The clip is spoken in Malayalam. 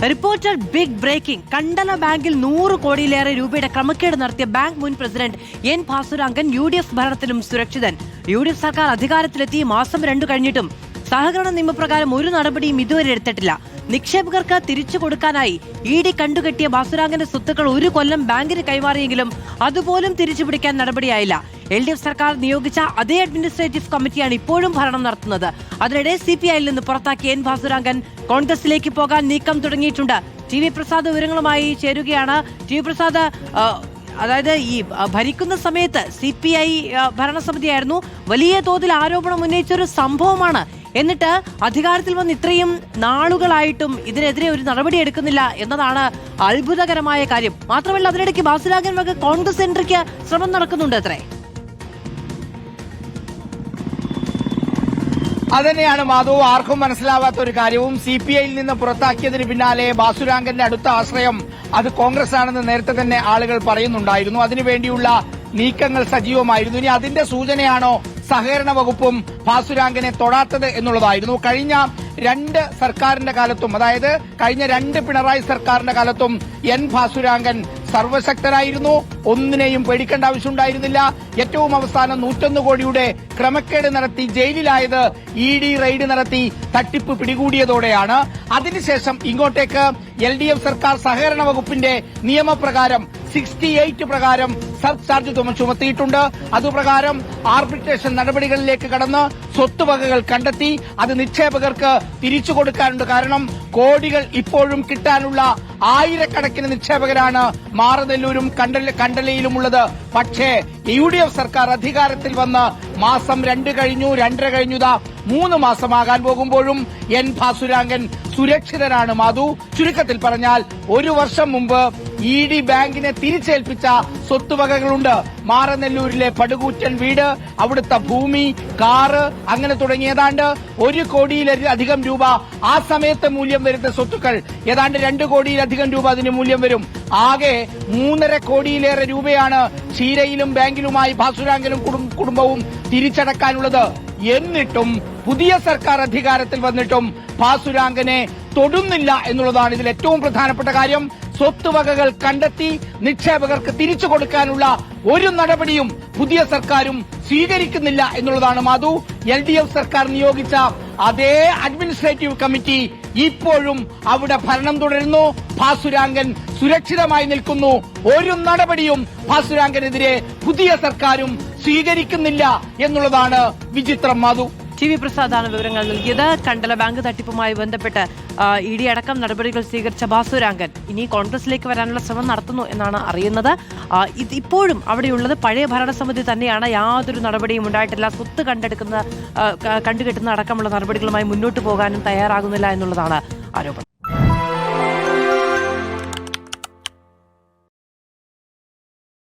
Reporter big breaking. കണ്ടല ബാങ്കിൽ 100 കോടിയിലേറെ രൂപയുടെ ക്രമക്കേട് നടത്തിയ ബാങ്ക് മുൻ president N Bhasurangan UDF ഭരണത്തിലും സുരക്ഷിതൻ. UDF സർക്കാർ അധികാരത്തിലെത്തി മാസം 2 കഴിഞ്ഞിട്ടും സഹകരണ നിയമപ്രകാരം ഒരു നടപടിയും ഇതുവരെ എടുത്തിട്ടില്ല. നിക്ഷേപകർക്ക് തിരിച്ചു കൊടുക്കാനായി ED കണ്ടുകെട്ടിയ ഭാസുരാങ്കന്റെ സ്വത്തുക്കൾ 1 കൊല്ലം ബാങ്കിന് കൈമാറിയെങ്കിലും അതുപോലും തിരിച്ചുപിടിക്കാൻ നടപടിയായില്ല. LDF സർക്കാർ നിയോഗിച്ച അതേ അഡ്മിനിസ്ട്രേറ്റീവ് കമ്മിറ്റിയാണ് ഇപ്പോഴും ഭരണം നടത്തുന്നത്. അതിനിടെ CPIയിൽ നിന്ന് പുറത്താക്കിയ എൻ ഭാസുരാങ്കൻ കോൺഗ്രസിലേക്ക് പോകാൻ നീക്കം തുടങ്ങിയിട്ടുണ്ട്. TV പ്രസാദ് വിവരങ്ങളുമായി ചേരുകയാണ്. TV പ്രസാദ്, അതായത് ഈ ഭരിക്കുന്ന സമയത്ത് CPI ഭരണസമിതിയായിരുന്നു. വലിയ തോതിൽ ആരോപണം ഉന്നയിച്ചൊരു സംഭവമാണ്. എന്നിട്ട് അധികാരത്തിൽ വന്ന് ഇത്രയും നാളുകളായിട്ടും ഇതിനെതിരെ ഒരു നടപടി എടുക്കുന്നില്ല എന്നതാണ് അത്ഭുതകരമായ കാര്യം. മാത്രമല്ല, അതിനിടയ്ക്ക് ഭാസുരാങ്കൻ വക കോൺഗ്രസ് എൻട്രിക്ക് ശ്രമം നടക്കുന്നുണ്ട് അത്രേ. അതുതന്നെയാണ് മാധു, ആർക്കും മനസ്സിലാവാത്ത ഒരു കാര്യവും. CPIയിൽ നിന്ന് പുറത്താക്കിയതിന് പിന്നാലെ ഭാസുരാങ്കന്റെ അടുത്ത ആശ്രയം അത് കോൺഗ്രസ് ആണെന്ന് നേരത്തെ തന്നെ ആളുകൾ പറയുന്നുണ്ടായിരുന്നു. അതിനുവേണ്ടിയുള്ള നീക്കങ്ങൾ സജീവമായിരുന്നു. ഇനി അതിന്റെ സൂചനയാണോ സഹകരണ വകുപ്പും ഭാസുരാങ്കനെ തൊടാത്തത് എന്നുള്ളതായിരുന്നു. കഴിഞ്ഞ 2 സർക്കാരിന്റെ കാലത്തും, അതായത് കഴിഞ്ഞ 2 പിണറായി സർക്കാരിന്റെ കാലത്തും എൻ ഭാസുരാങ്കൻ സർവശക്തനായിരുന്നു. ഒന്നിനെയും പേടിക്കേണ്ട ആവശ്യമുണ്ടായിരുന്നില്ല. ഏറ്റവും അവസാനം 101 കോടിയുടെ ക്രമക്കേട് നടത്തി ജയിലിലായത് ED റെയ്ഡ് നടത്തി തട്ടിപ്പ് പിടികൂടിയതോടെയാണ്. അതിനുശേഷം ഇങ്ങോട്ടേക്ക് LDF സർക്കാർ സഹകരണ വകുപ്പിന്റെ നിയമപ്രകാരം 68 പ്രകാരം സർചാർജ് ചുമത്തിയിട്ടുണ്ട്. അതുപ്രകാരം ആർബിട്രേഷൻ നടപടികളിലേക്ക് കടന്ന് സ്വത്തുവകകൾ കണ്ടെത്തി അത് നിക്ഷേപകർക്ക് തിരിച്ചു കൊടുക്കാനുണ്ട്. കാരണം കോടികൾ ഇപ്പോഴും കിട്ടാനുള്ള ആയിരക്കണക്കിന് നിക്ഷേപകരാണ് മാറനെല്ലൂരും കണ്ടലയിലുമുള്ളത്. പക്ഷേ UDF സർക്കാർ അധികാരത്തിൽ വന്ന് മാസം 2 കഴിഞ്ഞു, 2.5 കഴിഞ്ഞുതാ 3 മാസമാകാൻ പോകുമ്പോഴും എൻ ഭാസുരാങ്കൻ സുരക്ഷിതനാണ് മാധു. ചുരുക്കത്തിൽ പറഞ്ഞാൽ 1 വർഷം മുമ്പ് ED ബാങ്കിനെ തിരിച്ചേൽപ്പിച്ച സ്വത്തുവകകളുണ്ട്. മാറനെല്ലൂരിലെ പടുകൂറ്റൻ വീട്, അവിടുത്തെ ഭൂമി, കാറ്, അങ്ങനെ തുടങ്ങി ഏതാണ്ട് 1 കോടിയിലധികം രൂപ ആ സമയത്ത് മൂല്യം വരുന്ന സ്വത്തുക്കൾ, ഏതാണ്ട് 2 കോടിയിലധികം രൂപ അതിന് മൂല്യം വരും. ആകെ 3.5 കോടിയിലേറെ രൂപയാണ് ക്ഷീരയിലും ബാങ്കിലുമായി ഭാസുരാങ്കനും കുടുംബവും തിരിച്ചടക്കാനുള്ളത്. എന്നിട്ടും പുതിയ സർക്കാർ അധികാരത്തിൽ വന്നിട്ടും ഭാസുരാങ്കനെ തൊടുന്നില്ല എന്നുള്ളതാണ് ഇതിൽ ഏറ്റവും പ്രധാനപ്പെട്ട കാര്യം. സ്വത്തുവകകൾ കണ്ടെത്തി നിക്ഷേപകർക്ക് തിരിച്ചു കൊടുക്കാനുള്ള ഒരു നടപടിയും പുതിയ സർക്കാരും സ്വീകരിക്കുന്നില്ല എന്നുള്ളതാണ് മാധു. LDF സർക്കാർ നിയോഗിച്ച അതേ അഡ്മിനിസ്ട്രേറ്റീവ് കമ്മിറ്റി ഇപ്പോഴും അവിടെ ഭരണം തുടരുന്നു. ഭാസുരാങ്കൻ സുരക്ഷിതമായി നിൽക്കുന്നു. ഒരു നടപടിയും ഭാസുരാങ്കനെതിരെ പുതിയ സർക്കാരും സ്വീകരിക്കുന്നില്ല എന്നുള്ളതാണ് വിചിത്രം മാധു. TV പ്രസാദാണ് വിവരങ്ങൾ നൽകിയത്. കണ്ടല ബാങ്ക് തട്ടിപ്പുമായി ബന്ധപ്പെട്ട് ED അടക്കം നടപടികൾ സ്വീകരിച്ച ഭാസുരാങ്കൻ ഇനി കോൺഗ്രസിലേക്ക് വരാനുള്ള ശ്രമം നടത്തുന്നു എന്നാണ് അറിയുന്നത്. ഇപ്പോഴും അവിടെയുള്ളത് പഴയ ഭരണസമിതി തന്നെയാണ്. യാതൊരു നടപടിയും ഉണ്ടായിട്ടില്ല. സ്വത്ത് കണ്ടുകെട്ടുന്ന അടക്കമുള്ള നടപടികളുമായി മുന്നോട്ട് പോകാനും തയ്യാറാകുന്നില്ല എന്നുള്ളതാണ് ആരോപണം.